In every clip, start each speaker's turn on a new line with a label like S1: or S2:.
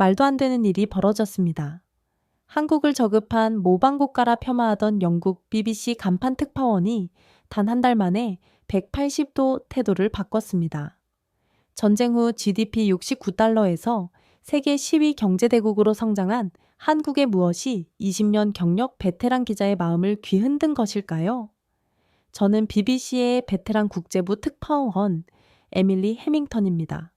S1: 말도 안 되는 일이 벌어졌습니다. 한국을 저급한 모방국가라 폄하하던 영국 BBC 간판 특파원이 단 한 달 만에 180도 태도를 바꿨습니다. 전쟁 후 GDP 69달러에서 세계 10위 경제대국으로 성장한 한국의 무엇이 20년 경력 베테랑 기자의 마음을 귀흔든 것일까요? 저는 BBC의 베테랑 국제부 특파원 에밀리 해밍턴입니다.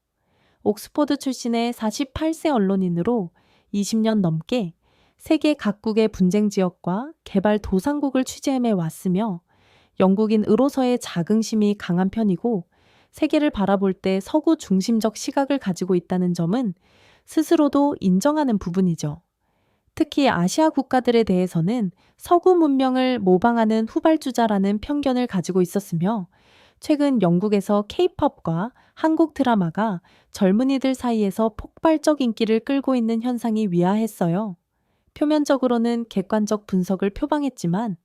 S1: 옥스포드 출신의 48세 언론인으로 20년 넘게 세계 각국의 분쟁 지역과 개발 도상국을 취재해 왔으며 영국인으로서의 자긍심이 강한 편이고 세계를 바라볼 때 서구 중심적 시각을 가지고 있다는 점은 스스로도 인정하는 부분이죠. 특히 아시아 국가들에 대해서는 서구 문명을 모방하는 후발주자라는 편견을 가지고 있었으며 최근 영국에서 K-팝과 한국 드라마가 젊은이들 사이에서 폭발적 인기를 끌고 있는 현상이 위화했어요. 표면적으로는 객관적 분석을 표방했지만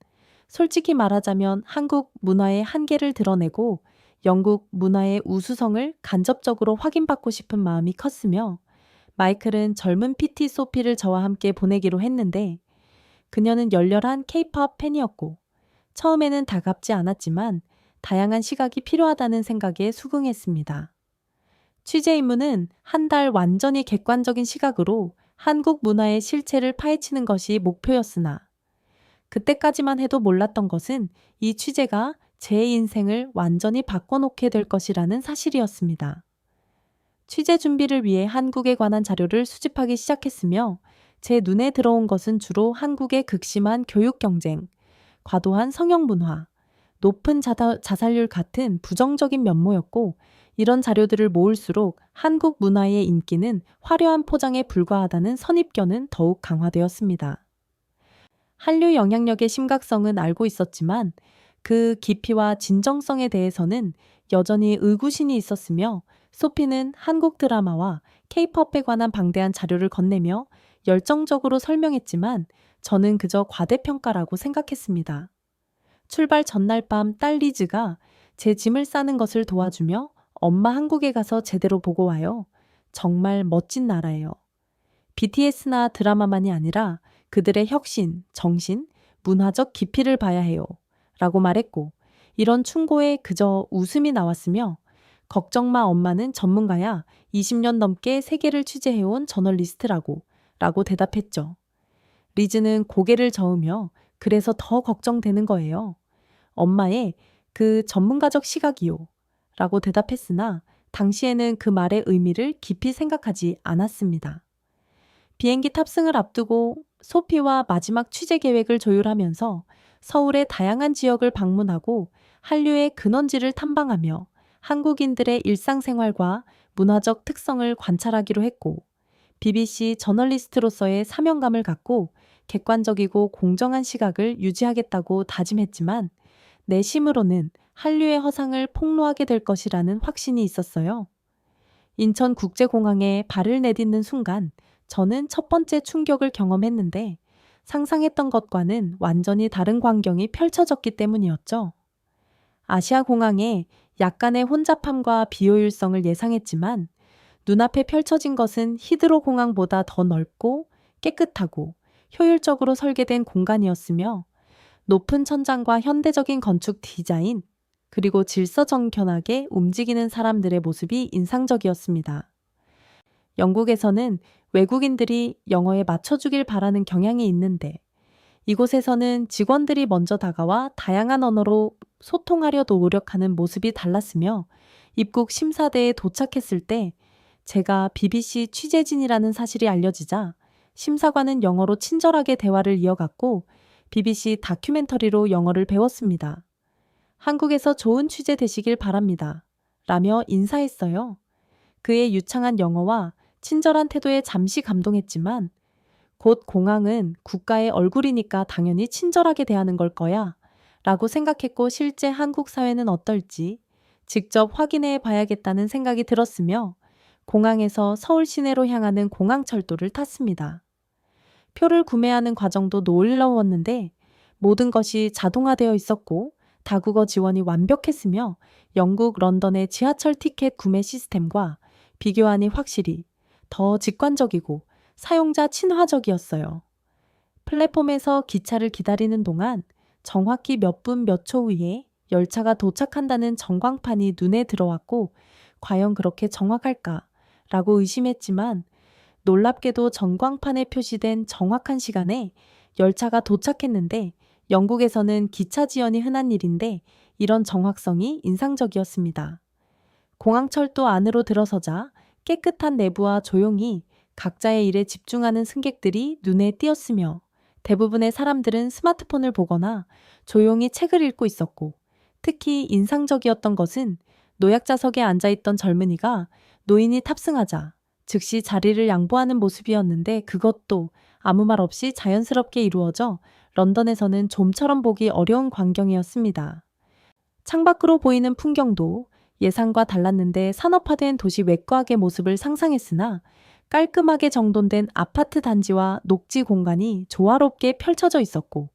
S1: 솔직히 말하자면 한국 문화의 한계를 드러내고 영국 문화의 우수성을 간접적으로 확인받고 싶은 마음이 컸으며 마이클은 젊은 PT 소피를 저와 함께 보내기로 했는데 그녀는 열렬한 K-팝 팬이었고 처음에는 다갑지 않았지만 다양한 시각이 필요하다는 생각에 수긍했습니다. 취재 임무는 한 달 완전히 객관적인 시각으로 한국 문화의 실체를 파헤치는 것이 목표였으나 그때까지만 해도 몰랐던 것은 이 취재가 제 인생을 완전히 바꿔놓게 될 것이라는 사실이었습니다. 취재 준비를 위해 한국에 관한 자료를 수집하기 시작했으며 제 눈에 들어온 것은 주로 한국의 극심한 교육 경쟁, 과도한 성형 문화, 높은 자살률 같은 부정적인 면모였고 이런 자료들을 모을수록 한국 문화의 인기는 화려한 포장에 불과하다는 선입견은 더욱 강화되었습니다. 한류 영향력의 심각성은 알고 있었지만 그 깊이와 진정성에 대해서는 여전히 의구심이 있었으며 소피는 한국 드라마와 K-팝에 관한 방대한 자료를 건네며 열정적으로 설명했지만 저는 그저 과대평가라고 생각했습니다. 출발 전날 밤 딸 리즈가 제 짐을 싸는 것을 도와주며 엄마 한국에 가서 제대로 보고 와요. 정말 멋진 나라예요. BTS나 드라마만이 아니라 그들의 혁신, 정신, 문화적 깊이를 봐야 해요. 라고 말했고 이런 충고에 그저 웃음이 나왔으며 걱정 마 엄마는 전문가야 20년 넘게 세계를 취재해온 저널리스트라고 라고 대답했죠. 리즈는 고개를 저으며 그래서 더 걱정되는 거예요. 엄마의 그 전문가적 시각이요. 라고 대답했으나 당시에는 그 말의 의미를 깊이 생각하지 않았습니다. 비행기 탑승을 앞두고 소피와 마지막 취재 계획을 조율하면서 서울의 다양한 지역을 방문하고 한류의 근원지를 탐방하며 한국인들의 일상생활과 문화적 특성을 관찰하기로 했고 BBC 저널리스트로서의 사명감을 갖고 객관적이고 공정한 시각을 유지하겠다고 다짐했지만 내심으로는 한류의 허상을 폭로하게 될 것이라는 확신이 있었어요. 인천국제공항에 발을 내딛는 순간 저는 첫 번째 충격을 경험했는데 상상했던 것과는 완전히 다른 광경이 펼쳐졌기 때문이었죠. 아시아 공항에 약간의 혼잡함과 비효율성을 예상했지만 눈앞에 펼쳐진 것은 히드로 공항보다 더 넓고 깨끗하고 효율적으로 설계된 공간이었으며 높은 천장과 현대적인 건축 디자인, 그리고 질서정연하게 움직이는 사람들의 모습이 인상적이었습니다. 영국에서는 외국인들이 영어에 맞춰주길 바라는 경향이 있는데 이곳에서는 직원들이 먼저 다가와 다양한 언어로 소통하려 노력하는 모습이 달랐으며 입국 심사대에 도착했을 때 제가 BBC 취재진이라는 사실이 알려지자 심사관은 영어로 친절하게 대화를 이어갔고 BBC 다큐멘터리로 영어를 배웠습니다. 한국에서 좋은 취재 되시길 바랍니다. 라며 인사했어요. 그의 유창한 영어와 친절한 태도에 잠시 감동했지만 곧 공항은 국가의 얼굴이니까 당연히 친절하게 대하는 걸 거야 라고 생각했고 실제 한국 사회는 어떨지 직접 확인해 봐야겠다는 생각이 들었으며 공항에서 서울 시내로 향하는 공항철도를 탔습니다. 표를 구매하는 과정도 놀라웠는데 모든 것이 자동화되어 있었고 다국어 지원이 완벽했으며 영국 런던의 지하철 티켓 구매 시스템과 비교하니 확실히 더 직관적이고 사용자 친화적이었어요. 플랫폼에서 기차를 기다리는 동안 정확히 몇 분 몇 초 후에 열차가 도착한다는 전광판이 눈에 들어왔고, 과연 그렇게 정확할까? 라고 의심했지만, 놀랍게도 전광판에 표시된 정확한 시간에 열차가 도착했는데, 영국에서는 기차 지연이 흔한 일인데 이런 정확성이 인상적이었습니다. 공항철도 안으로 들어서자 깨끗한 내부와 조용히 각자의 일에 집중하는 승객들이 눈에 띄었으며, 대부분의 사람들은 스마트폰을 보거나 조용히 책을 읽고 있었고, 특히 인상적이었던 것은 노약자석에 앉아있던 젊은이가 노인이 탑승하자 즉시 자리를 양보하는 모습이었는데, 그것도 아무 말 없이 자연스럽게 이루어져 런던에서는 좀처럼 보기 어려운 광경이었습니다. 창밖으로 보이는 풍경도 예상과 달랐는데, 산업화된 도시 외곽의 모습을 상상했으나 깔끔하게 정돈된 아파트 단지와 녹지 공간이 조화롭게 펼쳐져 있었고,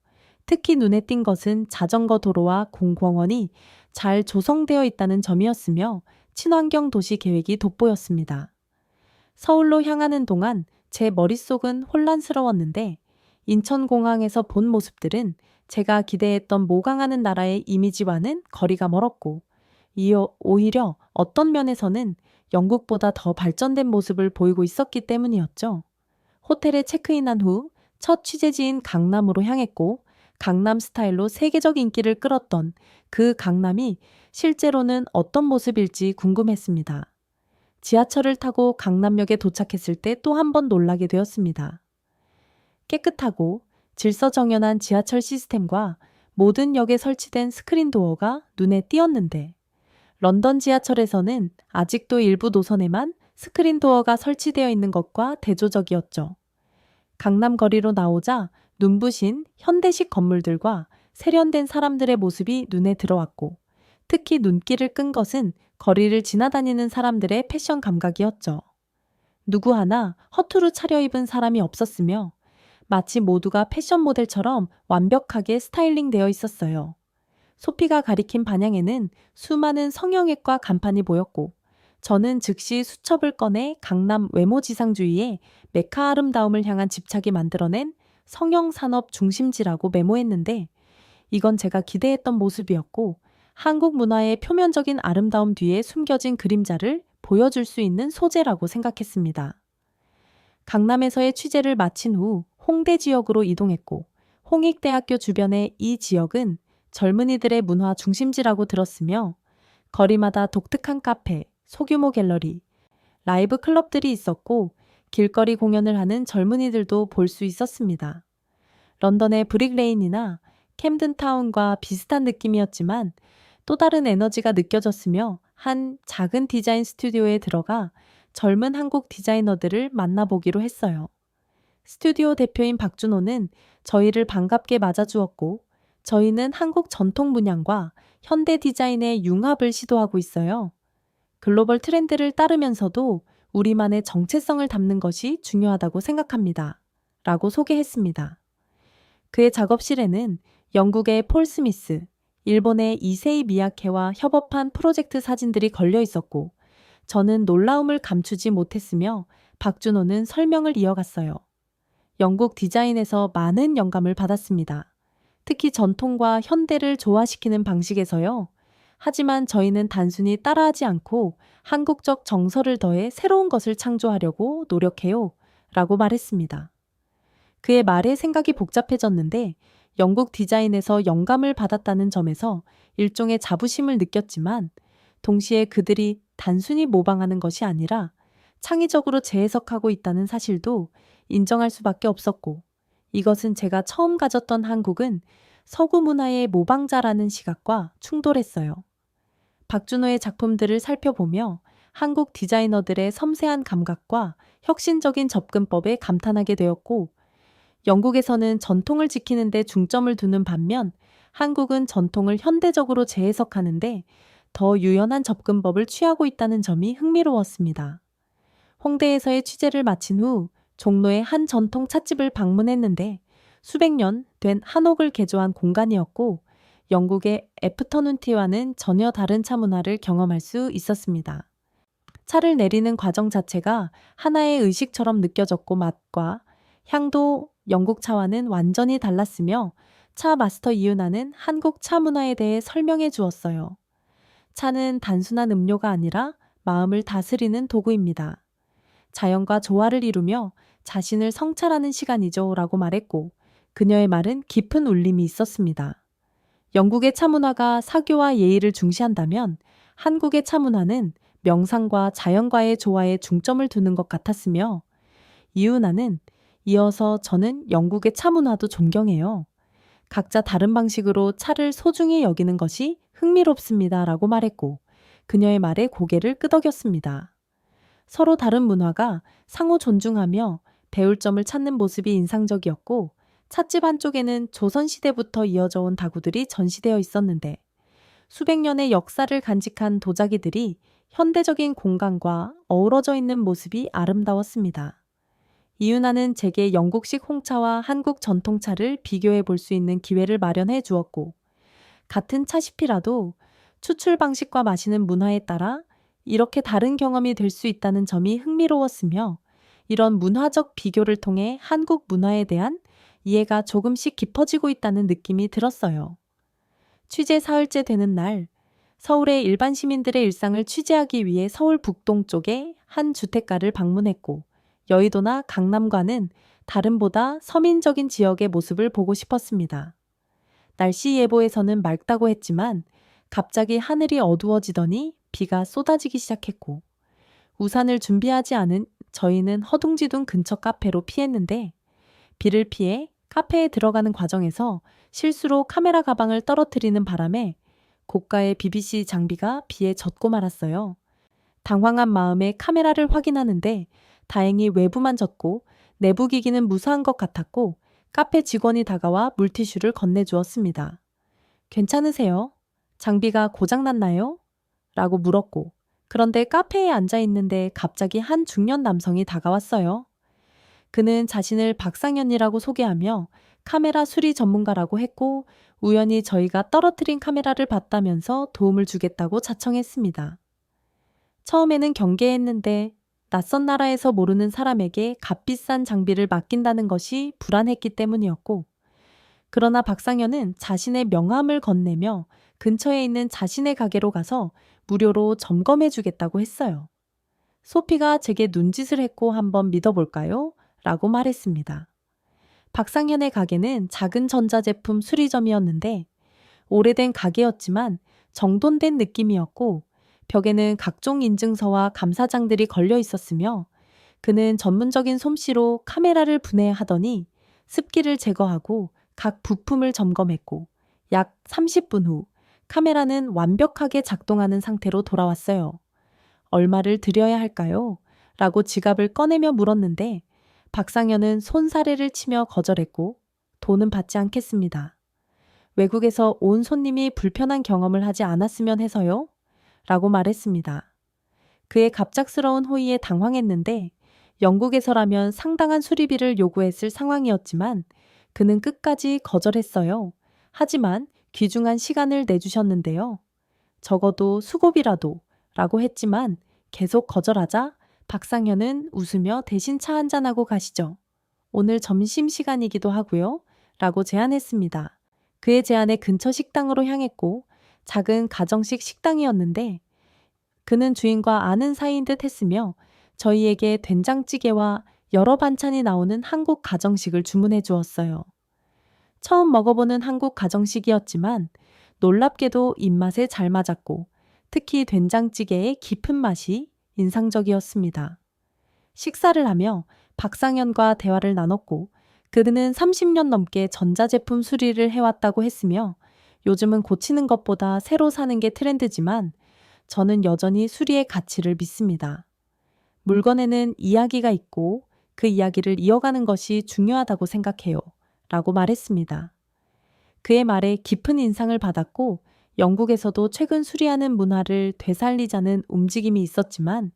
S1: 특히 눈에 띈 것은 자전거 도로와 공공원이 잘 조성되어 있다는 점이었으며 친환경 도시 계획이 돋보였습니다. 서울로 향하는 동안 제 머릿속은 혼란스러웠는데, 인천공항에서 본 모습들은 제가 기대했던 모강하는 나라의 이미지와는 거리가 멀었고, 오히려 어떤 면에서는 영국보다 더 발전된 모습을 보이고 있었기 때문이었죠. 호텔에 체크인한 후 첫 취재지인 강남으로 향했고, 강남 스타일로 세계적 인기를 끌었던 그 강남이 실제로는 어떤 모습일지 궁금했습니다. 지하철을 타고 강남역에 도착했을 때 또 한 번 놀라게 되었습니다. 깨끗하고 질서정연한 지하철 시스템과 모든 역에 설치된 스크린 도어가 눈에 띄었는데, 런던 지하철에서는 아직도 일부 노선에만 스크린 도어가 설치되어 있는 것과 대조적이었죠. 강남 거리로 나오자 눈부신 현대식 건물들과 세련된 사람들의 모습이 눈에 들어왔고, 특히 눈길을 끈 것은 거리를 지나다니는 사람들의 패션 감각이었죠. 누구 하나 허투루 차려입은 사람이 없었으며, 마치 모두가 패션 모델처럼 완벽하게 스타일링 되어 있었어요. 소피가 가리킨 반향에는 수많은 성형외과 간판이 보였고, 저는 즉시 수첩을 꺼내 강남 외모지상주의의 메카 아름다움을 향한 집착이 만들어낸 성형산업 중심지라고 메모했는데, 이건 제가 기대했던 모습이었고, 한국 문화의 표면적인 아름다움 뒤에 숨겨진 그림자를 보여줄 수 있는 소재라고 생각했습니다. 강남에서의 취재를 마친 후 홍대 지역으로 이동했고, 홍익대학교 주변의 이 지역은 젊은이들의 문화 중심지라고 들었으며, 거리마다 독특한 카페, 소규모 갤러리, 라이브 클럽들이 있었고, 길거리 공연을 하는 젊은이들도 볼 수 있었습니다. 런던의 브릭레인이나 캠든타운과 비슷한 느낌이었지만 또 다른 에너지가 느껴졌으며, 한 작은 디자인 스튜디오에 들어가 젊은 한국 디자이너들을 만나보기로 했어요. 스튜디오 대표인 박준호는 저희를 반갑게 맞아주었고, 저희는 한국 전통 문양과 현대 디자인의 융합을 시도하고 있어요. 글로벌 트렌드를 따르면서도 우리만의 정체성을 담는 것이 중요하다고 생각합니다. 라고 소개했습니다. 그의 작업실에는 영국의 폴 스미스, 일본의 이세이 미야케와 협업한 프로젝트 사진들이 걸려 있었고, 저는 놀라움을 감추지 못했으며 박준호는 설명을 이어갔어요. 영국 디자인에서 많은 영감을 받았습니다. 특히 전통과 현대를 조화시키는 방식에서요. 하지만 저희는 단순히 따라하지 않고 한국적 정서를 더해 새로운 것을 창조하려고 노력해요. 라고 말했습니다. 그의 말에 생각이 복잡해졌는데, 영국 디자인에서 영감을 받았다는 점에서 일종의 자부심을 느꼈지만, 동시에 그들이 단순히 모방하는 것이 아니라 창의적으로 재해석하고 있다는 사실도 인정할 수밖에 없었고, 이것은 제가 처음 가졌던 한국은 서구 문화의 모방자라는 시각과 충돌했어요. 박준호의 작품들을 살펴보며 한국 디자이너들의 섬세한 감각과 혁신적인 접근법에 감탄하게 되었고, 영국에서는 전통을 지키는 데 중점을 두는 반면 한국은 전통을 현대적으로 재해석하는데 더 유연한 접근법을 취하고 있다는 점이 흥미로웠습니다. 홍대에서의 취재를 마친 후 종로의 한 전통 찻집을 방문했는데, 수백 년 된 한옥을 개조한 공간이었고, 영국의 애프터눈티와는 전혀 다른 차 문화를 경험할 수 있었습니다. 차를 내리는 과정 자체가 하나의 의식처럼 느껴졌고 맛과 향도 영국 차와는 완전히 달랐으며 차 마스터 이유나는 한국 차 문화에 대해 설명해 주었어요. 차는 단순한 음료가 아니라 마음을 다스리는 도구입니다. 자연과 조화를 이루며 자신을 성찰하는 시간이죠 라고 말했고 그녀의 말은 깊은 울림이 있었습니다. 영국의 차 문화가 사교와 예의를 중시한다면 한국의 차 문화는 명상과 자연과의 조화에 중점을 두는 것 같았으며 이유나는 이어서 저는 영국의 차 문화도 존경해요. 각자 다른 방식으로 차를 소중히 여기는 것이 흥미롭습니다 라고 말했고 그녀의 말에 고개를 끄덕였습니다. 서로 다른 문화가 상호 존중하며 배울 점을 찾는 모습이 인상적이었고 찻집 한쪽에는 조선시대부터 이어져 온 다구들이 전시되어 있었는데 수백 년의 역사를 간직한 도자기들이 현대적인 공간과 어우러져 있는 모습이 아름다웠습니다. 이윤아는 제게 영국식 홍차와 한국 전통차를 비교해 볼 수 있는 기회를 마련해 주었고 같은 차시피라도 추출 방식과 마시는 문화에 따라 이렇게 다른 경험이 될 수 있다는 점이 흥미로웠으며 이런 문화적 비교를 통해 한국 문화에 대한 이해가 조금씩 깊어지고 있다는 느낌이 들었어요. 취재 사흘째 되는 날, 서울의 일반 시민들의 일상을 취재하기 위해 서울 북동쪽의 한 주택가를 방문했고 여의도나 강남과는 다름보다 서민적인 지역의 모습을 보고 싶었습니다. 날씨 예보에서는 맑다고 했지만 갑자기 하늘이 어두워지더니 비가 쏟아지기 시작했고 우산을 준비하지 않은 저희는 허둥지둥 근처 카페로 피했는데 비를 피해 카페에 들어가는 과정에서 실수로 카메라 가방을 떨어뜨리는 바람에 고가의 BBC 장비가 비에 젖고 말았어요. 당황한 마음에 카메라를 확인하는데 다행히 외부만 젖고 내부 기기는 무사한 것 같았고 카페 직원이 다가와 물티슈를 건네주었습니다. 괜찮으세요? 장비가 고장났나요? 라고 물었고 그런데 카페에 앉아 있는데 갑자기 한 중년 남성이 다가왔어요. 그는 자신을 박상현이라고 소개하며 카메라 수리 전문가라고 했고 우연히 저희가 떨어뜨린 카메라를 봤다면서 도움을 주겠다고 자청했습니다. 처음에는 경계했는데 낯선 나라에서 모르는 사람에게 값비싼 장비를 맡긴다는 것이 불안했기 때문이었고 그러나 박상현은 자신의 명함을 건네며 근처에 있는 자신의 가게로 가서 무료로 점검해 주겠다고 했어요. 소피가 제게 눈짓을 했고 한번 믿어볼까요? 라고 말했습니다. 박상현의 가게는 작은 전자제품 수리점이었는데 오래된 가게였지만 정돈된 느낌이었고 벽에는 각종 인증서와 감사장들이 걸려 있었으며 그는 전문적인 솜씨로 카메라를 분해하더니 습기를 제거하고 각 부품을 점검했고 약 30분 후 카메라는 완벽하게 작동하는 상태로 돌아왔어요. 얼마를 드려야 할까요? 라고 지갑을 꺼내며 물었는데 박상현은 손사래를 치며 거절했고 돈은 받지 않겠습니다. 외국에서 온 손님이 불편한 경험을 하지 않았으면 해서요? 라고 말했습니다. 그의 갑작스러운 호의에 당황했는데 영국에서라면 상당한 수리비를 요구했을 상황이었지만 그는 끝까지 거절했어요. 하지만 귀중한 시간을 내주셨는데요. 적어도 수고비라도 라고 했지만 계속 거절하자 박상현은 웃으며 대신 차 한잔하고 가시죠. 오늘 점심시간이기도 하고요. 라고 제안했습니다. 그의 제안에 근처 식당으로 향했고 작은 가정식 식당이었는데 그는 주인과 아는 사이인 듯 했으며 저희에게 된장찌개와 여러 반찬이 나오는 한국 가정식을 주문해 주었어요. 처음 먹어보는 한국 가정식이었지만 놀랍게도 입맛에 잘 맞았고 특히 된장찌개의 깊은 맛이 인상적이었습니다. 식사를 하며 박상현과 대화를 나눴고 그는 30년 넘게 전자제품 수리를 해왔다고 했으며 요즘은 고치는 것보다 새로 사는 게 트렌드지만 저는 여전히 수리의 가치를 믿습니다. 물건에는 이야기가 있고 그 이야기를 이어가는 것이 중요하다고 생각해요. 라고 말했습니다. 그의 말에 깊은 인상을 받았고 영국에서도 최근 수리하는 문화를 되살리자는 움직임이 있었지만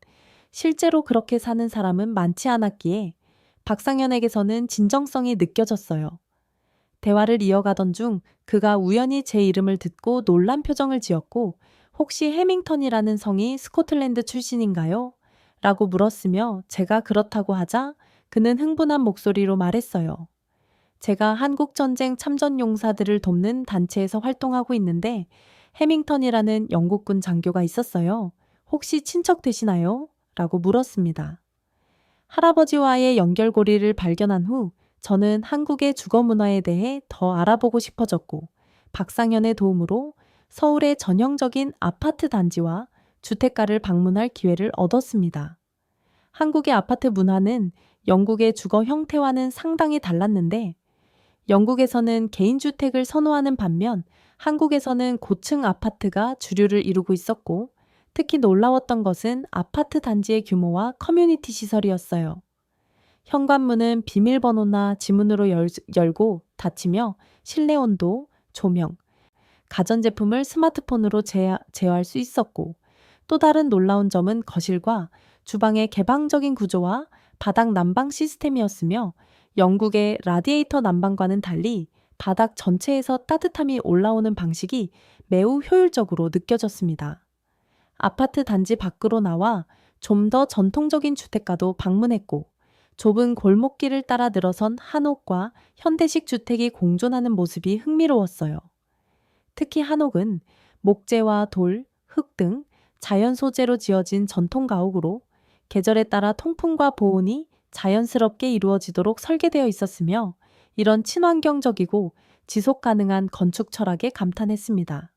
S1: 실제로 그렇게 사는 사람은 많지 않았기에 박상현에게서는 진정성이 느껴졌어요. 대화를 이어가던 중 그가 우연히 제 이름을 듣고 놀란 표정을 지었고 혹시 해밍턴이라는 성이 스코틀랜드 출신인가요? 라고 물었으며 제가 그렇다고 하자 그는 흥분한 목소리로 말했어요. 제가 한국전쟁 참전용사들을 돕는 단체에서 활동하고 있는데 해밍턴이라는 영국군 장교가 있었어요. 혹시 친척 되시나요? 라고 물었습니다. 할아버지와의 연결고리를 발견한 후 저는 한국의 주거 문화에 대해 더 알아보고 싶어졌고 박상현의 도움으로 서울의 전형적인 아파트 단지와 주택가를 방문할 기회를 얻었습니다. 한국의 아파트 문화는 영국의 주거 형태와는 상당히 달랐는데 영국에서는 개인주택을 선호하는 반면 한국에서는 고층 아파트가 주류를 이루고 있었고 특히 놀라웠던 것은 아파트 단지의 규모와 커뮤니티 시설이었어요. 현관문은 비밀번호나 지문으로 열고 닫히며 실내 온도, 조명, 가전제품을 스마트폰으로 제어할 수 있었고 또 다른 놀라운 점은 거실과 주방의 개방적인 구조와 바닥 난방 시스템이었으며 영국의 라디에이터 난방과는 달리 바닥 전체에서 따뜻함이 올라오는 방식이 매우 효율적으로 느껴졌습니다. 아파트 단지 밖으로 나와 좀 더 전통적인 주택가도 방문했고 좁은 골목길을 따라 늘어선 한옥과 현대식 주택이 공존하는 모습이 흥미로웠어요. 특히 한옥은 목재와 돌, 흙 등 자연 소재로 지어진 전통 가옥으로 계절에 따라 통풍과 보온이 자연스럽게 이루어지도록 설계되어 있었으며 이런 친환경적이고 지속 가능한 건축 철학에 감탄했습니다.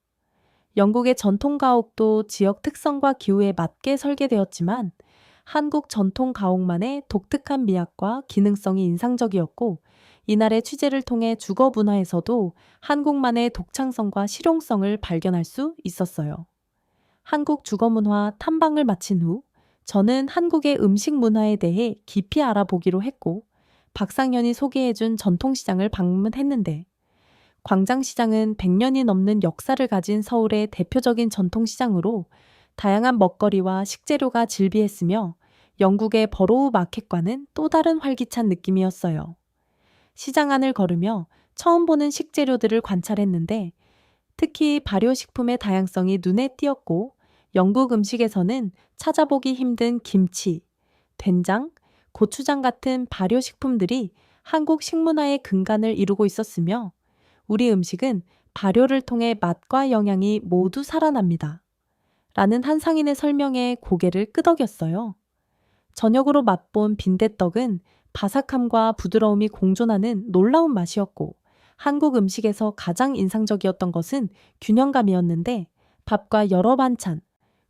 S1: 영국의 전통 가옥도 지역 특성과 기후에 맞게 설계되었지만 한국 전통 가옥만의 독특한 미학과 기능성이 인상적이었고 이날의 취재를 통해 주거 문화에서도 한국만의 독창성과 실용성을 발견할 수 있었어요. 한국 주거 문화 탐방을 마친 후 저는 한국의 음식 문화에 대해 깊이 알아보기로 했고 박상현이 소개해준 전통시장을 방문했는데 광장시장은 100년이 넘는 역사를 가진 서울의 대표적인 전통시장으로 다양한 먹거리와 식재료가 즐비했으며 영국의 버로우 마켓과는 또 다른 활기찬 느낌이었어요. 시장 안을 걸으며 처음 보는 식재료들을 관찰했는데 특히 발효식품의 다양성이 눈에 띄었고 영국 음식에서는 찾아보기 힘든 김치, 된장, 고추장 같은 발효식품들이 한국 식문화의 근간을 이루고 있었으며 우리 음식은 발효를 통해 맛과 영양이 모두 살아납니다. 라는 한 상인의 설명에 고개를 끄덕였어요. 저녁으로 맛본 빈대떡은 바삭함과 부드러움이 공존하는 놀라운 맛이었고 한국 음식에서 가장 인상적이었던 것은 균형감이었는데 밥과 여러 반찬,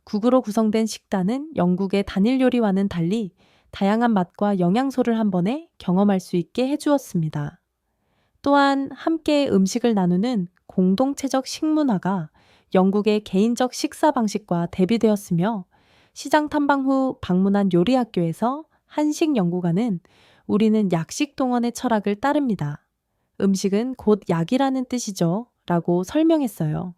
S1: 국으로 구성된 식단은 영국의 단일 요리와는 달리 다양한 맛과 영양소를 한 번에 경험할 수 있게 해주었습니다. 또한 함께 음식을 나누는 공동체적 식문화가 영국의 개인적 식사 방식과 대비되었으며 시장 탐방 후 방문한 요리학교에서 한식 연구가는 우리는 약식 동원의 철학을 따릅니다. 음식은 곧 약이라는 뜻이죠. 라고 설명했어요.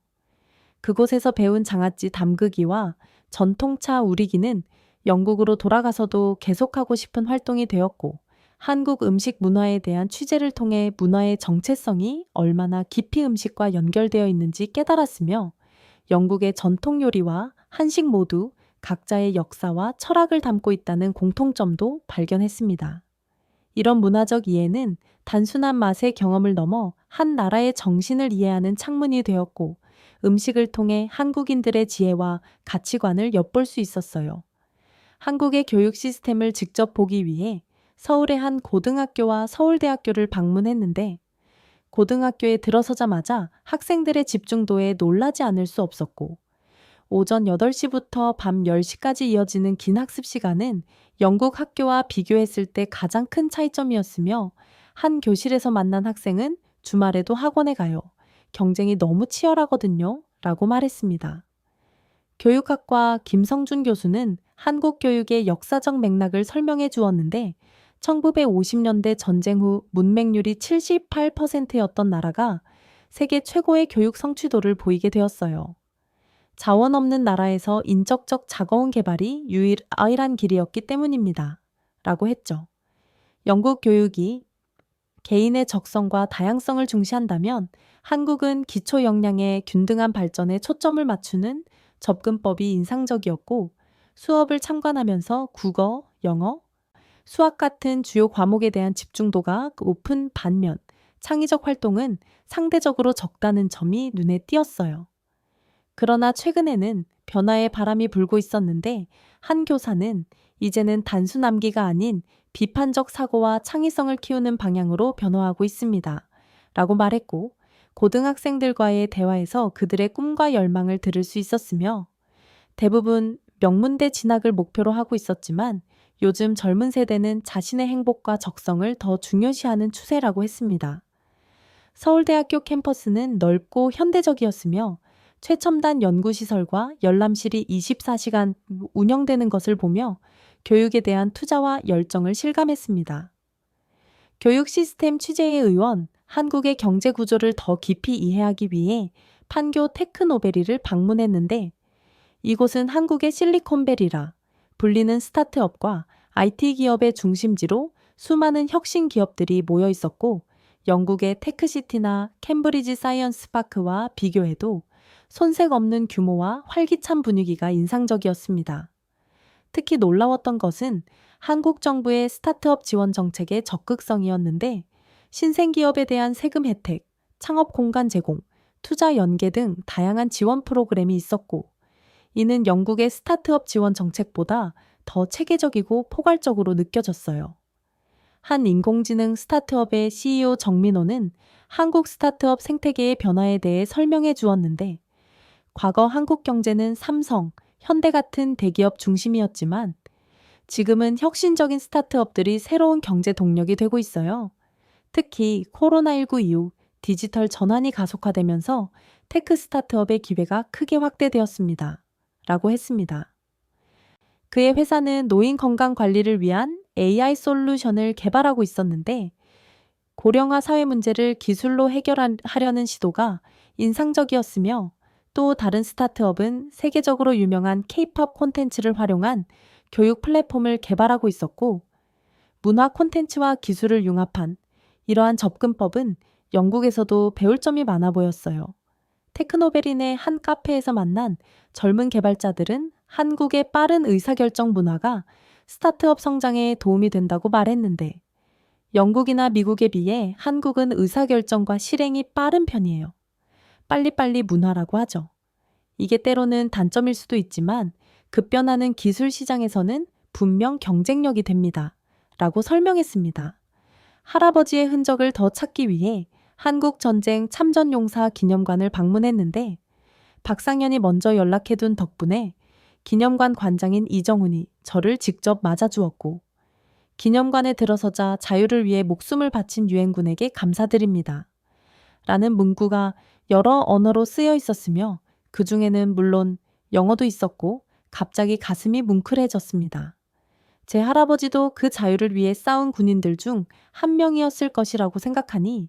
S1: 그곳에서 배운 장아찌 담그기와 전통차 우리기는 영국으로 돌아가서도 계속하고 싶은 활동이 되었고 한국 음식 문화에 대한 취재를 통해 문화의 정체성이 얼마나 깊이 음식과 연결되어 있는지 깨달았으며 영국의 전통 요리와 한식 모두 각자의 역사와 철학을 담고 있다는 공통점도 발견했습니다. 이런 문화적 이해는 단순한 맛의 경험을 넘어 한 나라의 정신을 이해하는 창문이 되었고 음식을 통해 한국인들의 지혜와 가치관을 엿볼 수 있었어요. 한국의 교육 시스템을 직접 보기 위해 서울의 한 고등학교와 서울대학교를 방문했는데 고등학교에 들어서자마자 학생들의 집중도에 놀라지 않을 수 없었고 오전 8시부터 밤 10시까지 이어지는 긴 학습 시간은 영국 학교와 비교했을 때 가장 큰 차이점이었으며 한 교실에서 만난 학생은 주말에도 학원에 가요. 경쟁이 너무 치열하거든요. 라고 말했습니다. 교육학과 김성준 교수는 한국 교육의 역사적 맥락을 설명해 주었는데 1950년대 전쟁 후 문맹률이 78%였던 나라가 세계 최고의 교육 성취도를 보이게 되었어요. 자원 없는 나라에서 인적적 자가원 개발이 유일한 길이었기 때문입니다. 라고 했죠. 영국 교육이 개인의 적성과 다양성을 중시한다면 한국은 기초 역량의 균등한 발전에 초점을 맞추는 접근법이 인상적이었고 수업을 참관하면서 국어, 영어, 수학 같은 주요 과목에 대한 집중도가 높은 반면 창의적 활동은 상대적으로 적다는 점이 눈에 띄었어요. 그러나 최근에는 변화의 바람이 불고 있었는데 한 교사는 이제는 단순 암기가 아닌 비판적 사고와 창의성을 키우는 방향으로 변화하고 있습니다. 라고 말했고, 고등학생들과의 대화에서 그들의 꿈과 열망을 들을 수 있었으며, 대부분 명문대 진학을 목표로 하고 있었지만 요즘 젊은 세대는 자신의 행복과 적성을 더 중요시하는 추세라고 했습니다. 서울대학교 캠퍼스는 넓고 현대적이었으며 최첨단 연구시설과 열람실이 24시간 운영되는 것을 보며 교육에 대한 투자와 열정을 실감했습니다. 교육 시스템 취재의 의원, 한국의 경제 구조를 더 깊이 이해하기 위해 판교 테크노베리를 방문했는데 이곳은 한국의 실리콘밸리라 불리는 스타트업과 IT 기업의 중심지로 수많은 혁신 기업들이 모여 있었고 영국의 테크시티나 캠브리지 사이언스 파크와 비교해도 손색 없는 규모와 활기찬 분위기가 인상적이었습니다. 특히 놀라웠던 것은 한국 정부의 스타트업 지원 정책의 적극성이었는데 신생기업에 대한 세금 혜택, 창업 공간 제공, 투자 연계 등 다양한 지원 프로그램이 있었고 이는 영국의 스타트업 지원 정책보다 더 체계적이고 포괄적으로 느껴졌어요. 한 인공지능 스타트업의 CEO 정민호는 한국 스타트업 생태계의 변화에 대해 설명해 주었는데 과거 한국 경제는 삼성, 현대 같은 대기업 중심이었지만 지금은 혁신적인 스타트업들이 새로운 경제 동력이 되고 있어요. 특히 코로나19 이후 디지털 전환이 가속화되면서 테크 스타트업의 기회가 크게 확대되었습니다. 라고 했습니다. 그의 회사는 노인 건강 관리를 위한 AI 솔루션을 개발하고 있었는데 고령화 사회 문제를 기술로 해결하려는 시도가 인상적이었으며 또 다른 스타트업은 세계적으로 유명한 K-팝 콘텐츠를 활용한 교육 플랫폼을 개발하고 있었고 문화 콘텐츠와 기술을 융합한 이러한 접근법은 영국에서도 배울 점이 많아 보였어요. 테크노베린의 한 카페에서 만난 젊은 개발자들은 한국의 빠른 의사결정 문화가 스타트업 성장에 도움이 된다고 말했는데 영국이나 미국에 비해 한국은 의사결정과 실행이 빠른 편이에요. 빨리빨리 문화라고 하죠. 이게 때로는 단점일 수도 있지만 급변하는 기술 시장에서는 분명 경쟁력이 됩니다. 라고 설명했습니다. 할아버지의 흔적을 더 찾기 위해 한국전쟁 참전용사 기념관을 방문했는데 박상현이 먼저 연락해둔 덕분에 기념관 관장인 이정훈이 저를 직접 맞아주었고 기념관에 들어서자 자유를 위해 목숨을 바친 유엔군에게 감사드립니다. 라는 문구가 여러 언어로 쓰여 있었으며 그 중에는 물론 영어도 있었고 갑자기 가슴이 뭉클해졌습니다. 제 할아버지도 그 자유를 위해 싸운 군인들 중 한 명이었을 것이라고 생각하니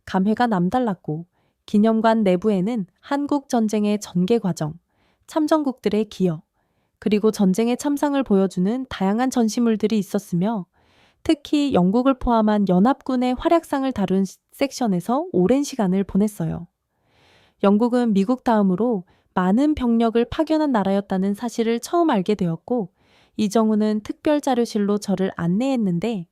S1: 감회가 남달랐고 기념관 내부에는 한국 전쟁의 전개 과정, 참전국들의 기여, 그리고 전쟁의 참상을 보여주는 다양한 전시물들이 있었으며 특히 영국을 포함한 연합군의 활약상을 다룬 섹션에서 오랜 시간을 보냈어요. 영국은 미국 다음으로 많은 병력을 파견한 나라였다는 사실을 처음 알게 되었고 이정우는 특별자료실로 저를 안내했는데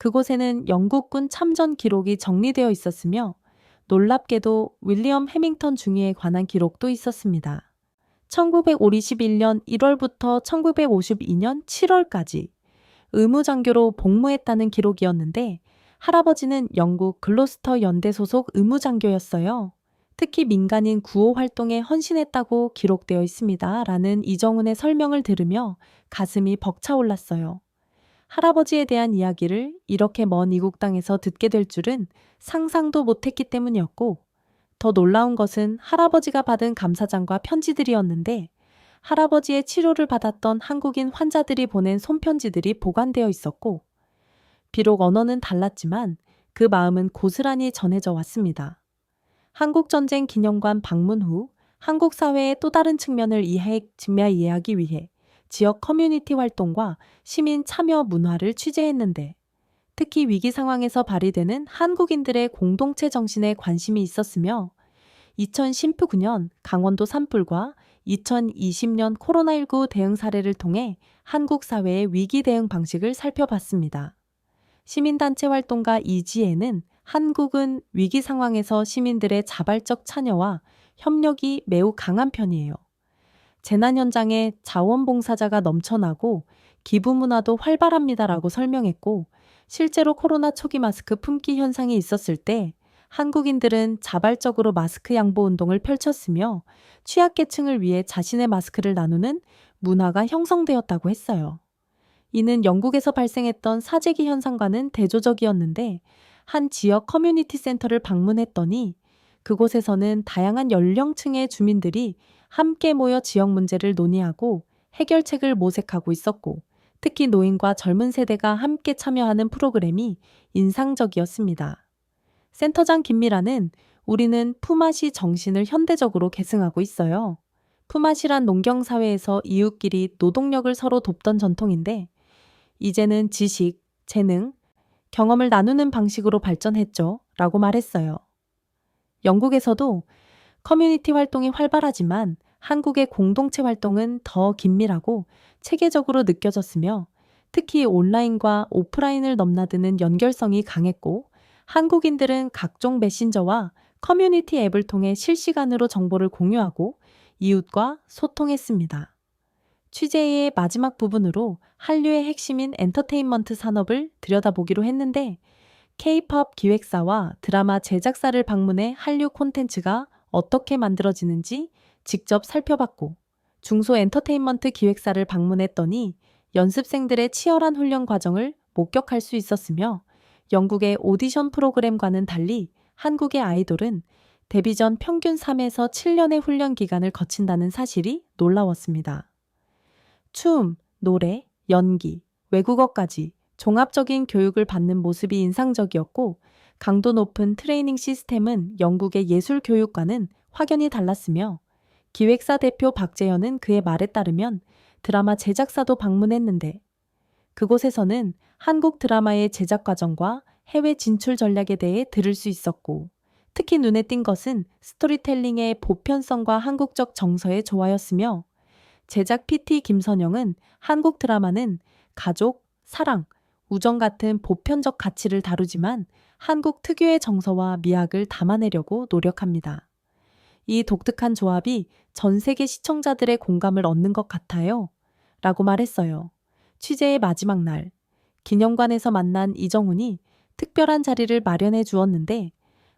S1: 그곳에는 영국군 참전 기록이 정리되어 있었으며 놀랍게도 윌리엄 해밍턴 중위에 관한 기록도 있었습니다. 1951년 1월부터 1952년 7월까지 의무장교로 복무했다는 기록이었는데 할아버지는 영국 글로스터 연대 소속 의무장교였어요. 특히 민간인 구호 활동에 헌신했다고 기록되어 있습니다. 라는 이정훈의 설명을 들으며 가슴이 벅차올랐어요. 할아버지에 대한 이야기를 이렇게 먼 이국 땅에서 듣게 될 줄은 상상도 못했기 때문이었고 더 놀라운 것은 할아버지가 받은 감사장과 편지들이었는데 할아버지의 치료를 받았던 한국인 환자들이 보낸 손편지들이 보관되어 있었고 비록 언어는 달랐지만 그 마음은 고스란히 전해져 왔습니다. 한국전쟁 기념관 방문 후 한국 사회의 또 다른 측면을 이해하기 위해 지역 커뮤니티 활동과 시민 참여 문화를 취재했는데 특히 위기 상황에서 발휘되는 한국인들의 공동체 정신에 관심이 있었으며 2019년 강원도 산불과 2020년 코로나19 대응 사례를 통해 한국 사회의 위기 대응 방식을 살펴봤습니다. 시민단체 활동가 이지혜는 한국은 위기 상황에서 시민들의 자발적 참여와 협력이 매우 강한 편이에요. 재난 현장에 자원봉사자가 넘쳐나고 기부 문화도 활발합니다라고 설명했고, 실제로 코로나 초기 마스크 품귀 현상이 있었을 때 한국인들은 자발적으로 마스크 양보 운동을 펼쳤으며 취약계층을 위해 자신의 마스크를 나누는 문화가 형성되었다고 했어요. 이는 영국에서 발생했던 사재기 현상과는 대조적이었는데, 한 지역 커뮤니티 센터를 방문했더니 그곳에서는 다양한 연령층의 주민들이 함께 모여 지역 문제를 논의하고 해결책을 모색하고 있었고, 특히 노인과 젊은 세대가 함께 참여하는 프로그램이 인상적이었습니다. 센터장 김미라는 우리는 품앗이 정신을 현대적으로 계승하고 있어요. 품앗이란 농경사회에서 이웃끼리 노동력을 서로 돕던 전통인데, 이제는 지식, 재능, 경험을 나누는 방식으로 발전했죠. 라고 말했어요. 영국에서도 커뮤니티 활동이 활발하지만 한국의 공동체 활동은 더 긴밀하고 체계적으로 느껴졌으며, 특히 온라인과 오프라인을 넘나드는 연결성이 강했고, 한국인들은 각종 메신저와 커뮤니티 앱을 통해 실시간으로 정보를 공유하고 이웃과 소통했습니다. 취재의 마지막 부분으로 한류의 핵심인 엔터테인먼트 산업을 들여다보기로 했는데, K-팝 기획사와 드라마 제작사를 방문해 한류 콘텐츠가 어떻게 만들어지는지 직접 살펴봤고, 중소 엔터테인먼트 기획사를 방문했더니 연습생들의 치열한 훈련 과정을 목격할 수 있었으며, 영국의 오디션 프로그램과는 달리 한국의 아이돌은 데뷔 전 평균 3에서 7년의 훈련 기간을 거친다는 사실이 놀라웠습니다. 춤, 노래, 연기, 외국어까지 종합적인 교육을 받는 모습이 인상적이었고, 강도 높은 트레이닝 시스템은 영국의 예술 교육과는 확연히 달랐으며, 기획사 대표 박재현은 그의 말에 따르면 드라마 제작사도 방문했는데, 그곳에서는 한국 드라마의 제작 과정과 해외 진출 전략에 대해 들을 수 있었고, 특히 눈에 띈 것은 스토리텔링의 보편성과 한국적 정서의 조화였으며, 제작 PT 김선영은 한국 드라마는 가족, 사랑, 우정 같은 보편적 가치를 다루지만 한국 특유의 정서와 미학을 담아내려고 노력합니다. 이 독특한 조합이 전 세계 시청자들의 공감을 얻는 것 같아요. 라고 말했어요. 취재의 마지막 날, 기념관에서 만난 이정훈이 특별한 자리를 마련해 주었는데,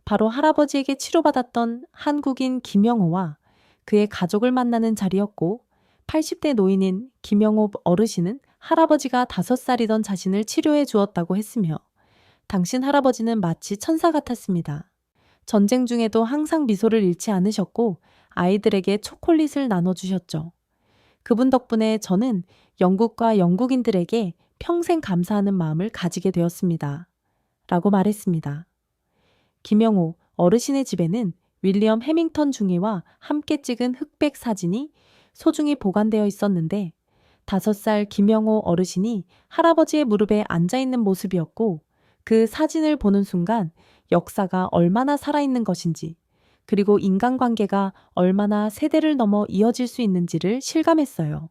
S1: 바로 할아버지에게 치료받았던 한국인 김영호와 그의 가족을 만나는 자리였고, 80대 노인인 김영호 어르신은 할아버지가 5살이던 자신을 치료해 주었다고 했으며, 당신 할아버지는 마치 천사 같았습니다. 전쟁 중에도 항상 미소를 잃지 않으셨고 아이들에게 초콜릿을 나눠주셨죠. 그분 덕분에 저는 영국과 영국인들에게 평생 감사하는 마음을 가지게 되었습니다. 라고 말했습니다. 김영호 어르신의 집에는 윌리엄 해밍턴 중위와 함께 찍은 흑백 사진이 소중히 보관되어 있었는데, 5살 김영호 어르신이 할아버지의 무릎에 앉아있는 모습이었고, 그 사진을 보는 순간 역사가 얼마나 살아있는 것인지, 그리고 인간관계가 얼마나 세대를 넘어 이어질 수 있는지를 실감했어요.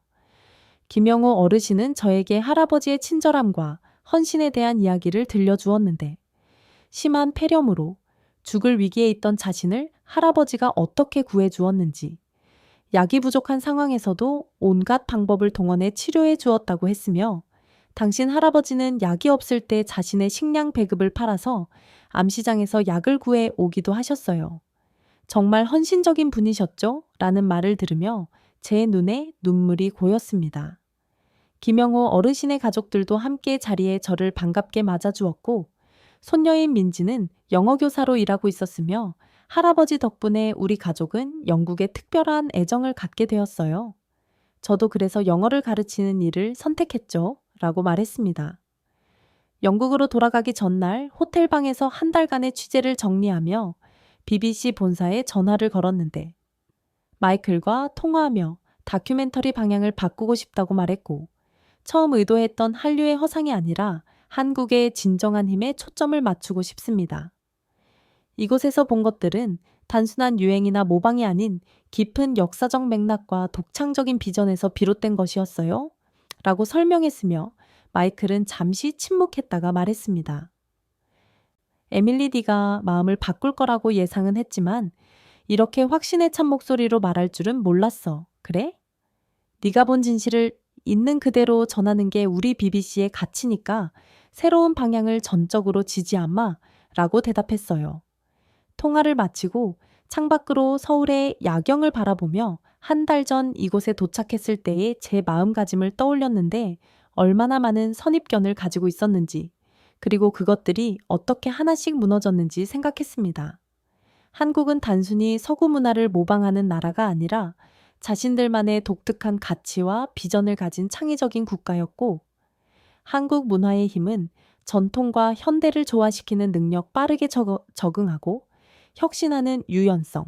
S1: 김영호 어르신은 저에게 할아버지의 친절함과 헌신에 대한 이야기를 들려주었는데, 심한 폐렴으로 죽을 위기에 있던 자신을 할아버지가 어떻게 구해주었는지, 약이 부족한 상황에서도 온갖 방법을 동원해 치료해 주었다고 했으며, 당신 할아버지는 약이 없을 때 자신의 식량 배급을 팔아서 암시장에서 약을 구해 오기도 하셨어요. 정말 헌신적인 분이셨죠? 라는 말을 들으며 제 눈에 눈물이 고였습니다. 김영호 어르신의 가족들도 함께 자리에 저를 반갑게 맞아주었고, 손녀인 민지는 영어 교사로 일하고 있었으며, 할아버지 덕분에 우리 가족은 영국에 특별한 애정을 갖게 되었어요. 저도 그래서 영어를 가르치는 일을 선택했죠. 라고 말했습니다. 영국으로 돌아가기 전날 호텔방에서 한 달간의 취재를 정리하며 BBC 본사에 전화를 걸었는데, 마이클과 통화하며 다큐멘터리 방향을 바꾸고 싶다고 말했고, 처음 의도했던 한류의 허상이 아니라 한국의 진정한 힘에 초점을 맞추고 싶습니다. 이곳에서 본 것들은 단순한 유행이나 모방이 아닌 깊은 역사적 맥락과 독창적인 비전에서 비롯된 것이었어요. 라고 설명했으며 마이클은 잠시 침묵했다가 말했습니다. 에밀리 네가 마음을 바꿀 거라고 예상은 했지만 이렇게 확신에 찬 목소리로 말할 줄은 몰랐어. 그래? 네가 본 진실을 있는 그대로 전하는 게 우리 BBC의 가치니까 새로운 방향을 전적으로 지지함마 라고 대답했어요. 통화를 마치고 창밖으로 서울의 야경을 바라보며 한 달 전 이곳에 도착했을 때의 제 마음가짐을 떠올렸는데 얼마나 많은 선입견을 가지고 있었는지, 그리고 그것들이 어떻게 하나씩 무너졌는지 생각했습니다. 한국은 단순히 서구 문화를 모방하는 나라가 아니라 자신들만의 독특한 가치와 비전을 가진 창의적인 국가였고, 한국 문화의 힘은 전통과 현대를 조화시키는 능력 빠르게 적응하고 혁신하는 유연성,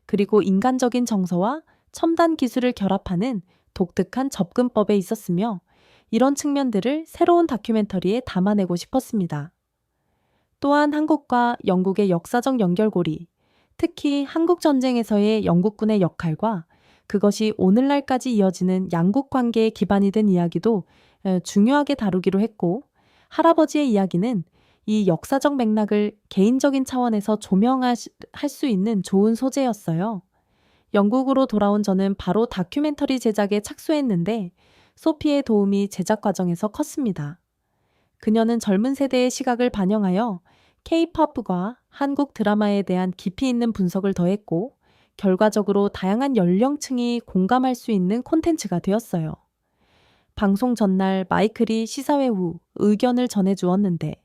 S1: 그리고 인간적인 정서와 첨단 기술을 결합하는 독특한 접근법에 있었으며, 이런 측면들을 새로운 다큐멘터리에 담아내고 싶었습니다. 또한 한국과 영국의 역사적 연결고리, 특히 한국전쟁에서의 영국군의 역할과 그것이 오늘날까지 이어지는 양국 관계의 기반이 된 이야기도 중요하게 다루기로 했고, 할아버지의 이야기는 이 역사적 맥락을 개인적인 차원에서 조명할 수 있는 좋은 소재였어요. 영국으로 돌아온 저는 바로 다큐멘터리 제작에 착수했는데 소피의 도움이 제작 과정에서 컸습니다. 그녀는 젊은 세대의 시각을 반영하여 K-팝과 한국 드라마에 대한 깊이 있는 분석을 더했고, 결과적으로 다양한 연령층이 공감할 수 있는 콘텐츠가 되었어요. 방송 전날 마이클이 시사회 후 의견을 전해주었는데,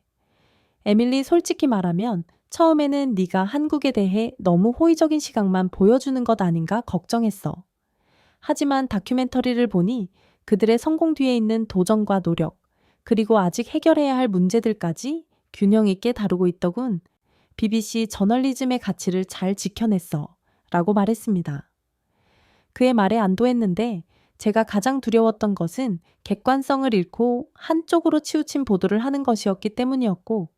S1: 에밀리, 솔직히 말하면 처음에는 네가 한국에 대해 너무 호의적인 시각만 보여주는 것 아닌가 걱정했어. 하지만 다큐멘터리를 보니 그들의 성공 뒤에 있는 도전과 노력, 그리고 아직 해결해야 할 문제들까지 균형 있게 다루고 있더군. BBC 저널리즘의 가치를 잘 지켜냈어. 라고 말했습니다. 그의 말에 안도했는데 제가 가장 두려웠던 것은 객관성을 잃고 한쪽으로 치우친 보도를 하는 것이었기 때문이었고,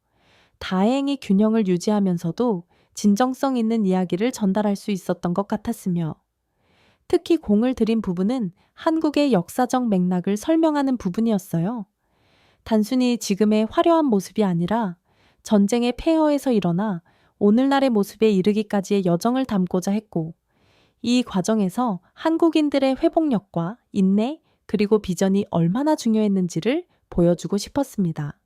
S1: 다행히 균형을 유지하면서도 진정성 있는 이야기를 전달할 수 있었던 것 같았으며, 특히 공을 들인 부분은 한국의 역사적 맥락을 설명하는 부분이었어요. 단순히 지금의 화려한 모습이 아니라 전쟁의 폐허에서 일어나 오늘날의 모습에 이르기까지의 여정을 담고자 했고, 이 과정에서 한국인들의 회복력과 인내, 그리고 비전이 얼마나 중요했는지를 보여주고 싶었습니다.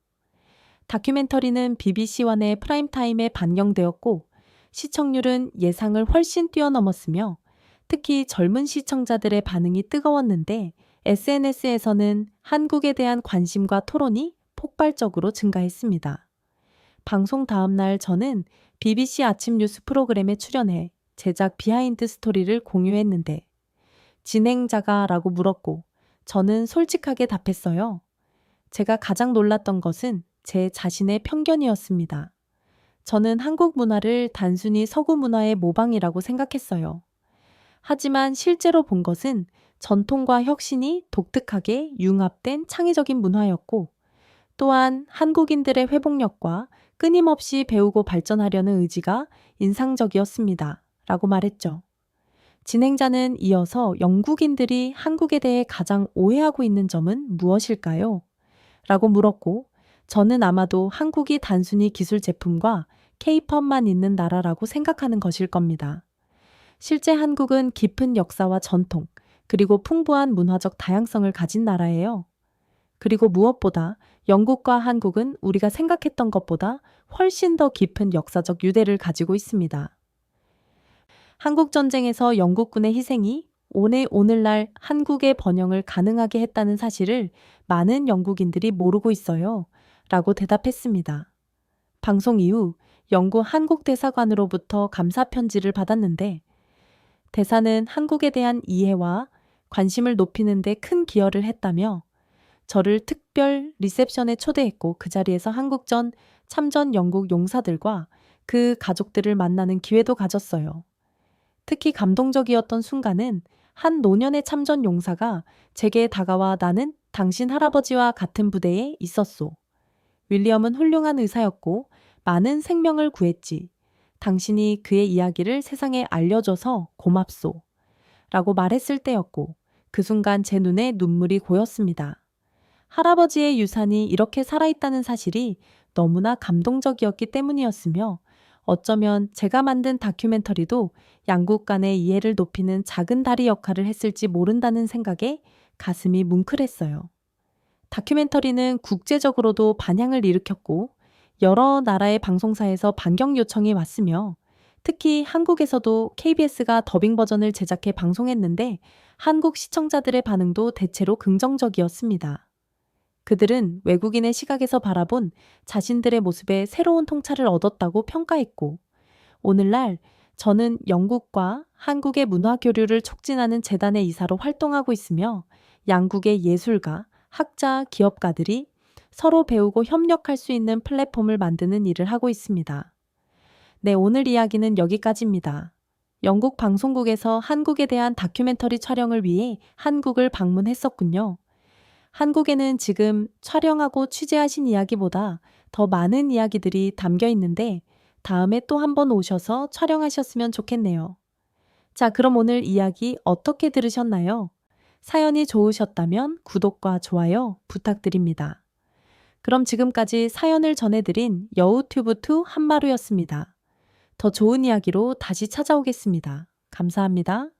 S1: 다큐멘터리는 BBC1의 프라임타임에 반영되었고, 시청률은 예상을 훨씬 뛰어넘었으며, 특히 젊은 시청자들의 반응이 뜨거웠는데 SNS에서는 한국에 대한 관심과 토론이 폭발적으로 증가했습니다. 방송 다음 날 저는 BBC 아침 뉴스 프로그램에 출연해 제작 비하인드 스토리를 공유했는데, 진행자가 라고 물었고 저는 솔직하게 답했어요. 제가 가장 놀랐던 것은 제 자신의 편견이었습니다. 저는 한국 문화를 단순히 서구 문화의 모방이라고 생각했어요. 하지만 실제로 본 것은 전통과 혁신이 독특하게 융합된 창의적인 문화였고, 또한 한국인들의 회복력과 끊임없이 배우고 발전하려는 의지가 인상적이었습니다. 라고 말했죠. 진행자는 이어서 영국인들이 한국에 대해 가장 오해하고 있는 점은 무엇일까요? 라고 물었고, 저는 아마도 한국이 단순히 기술 제품과 K-팝만 있는 나라라고 생각하는 것일 겁니다. 실제 한국은 깊은 역사와 전통, 그리고 풍부한 문화적 다양성을 가진 나라예요. 그리고 무엇보다 영국과 한국은 우리가 생각했던 것보다 훨씬 더 깊은 역사적 유대를 가지고 있습니다. 한국전쟁에서 영국군의 희생이 오늘날 한국의 번영을 가능하게 했다는 사실을 많은 영국인들이 모르고 있어요. 라고 대답했습니다. 방송 이후 영국 한국대사관으로부터 감사편지를 받았는데, 대사는 한국에 대한 이해와 관심을 높이는 데 큰 기여를 했다며 저를 특별 리셉션에 초대했고, 그 자리에서 한국전 참전 영국 용사들과 그 가족들을 만나는 기회도 가졌어요. 특히 감동적이었던 순간은 한 노년의 참전 용사가 제게 다가와 나는 당신 할아버지와 같은 부대에 있었소. 윌리엄은 훌륭한 의사였고 많은 생명을 구했지. 당신이 그의 이야기를 세상에 알려줘서 고맙소. 라고 말했을 때였고, 그 순간 제 눈에 눈물이 고였습니다. 할아버지의 유산이 이렇게 살아있다는 사실이 너무나 감동적이었기 때문이었으며, 어쩌면 제가 만든 다큐멘터리도 양국 간의 이해를 높이는 작은 다리 역할을 했을지 모른다는 생각에 가슴이 뭉클했어요. 다큐멘터리는 국제적으로도 반향을 일으켰고, 여러 나라의 방송사에서 반경 요청이 왔으며, 특히 한국에서도 KBS가 더빙 버전을 제작해 방송했는데 한국 시청자들의 반응도 대체로 긍정적이었습니다. 그들은 외국인의 시각에서 바라본 자신들의 모습에 새로운 통찰을 얻었다고 평가했고, 오늘날 저는 영국과 한국의 문화 교류를 촉진하는 재단의 이사로 활동하고 있으며 양국의 예술가, 학자, 기업가들이 서로 배우고 협력할 수 있는 플랫폼을 만드는 일을 하고 있습니다. 네, 오늘 이야기는 여기까지입니다. 영국 방송국에서 한국에 대한 다큐멘터리 촬영을 위해 한국을 방문했었군요. 한국에는 지금 촬영하고 취재하신 이야기보다 더 많은 이야기들이 담겨 있는데 다음에 또 한번 오셔서 촬영하셨으면 좋겠네요. 자, 그럼 오늘 이야기 어떻게 들으셨나요? 사연이 좋으셨다면 구독과 좋아요 부탁드립니다. 그럼 지금까지 사연을 전해드린 여우튜브2 한마루였습니다. 더 좋은 이야기로 다시 찾아오겠습니다. 감사합니다.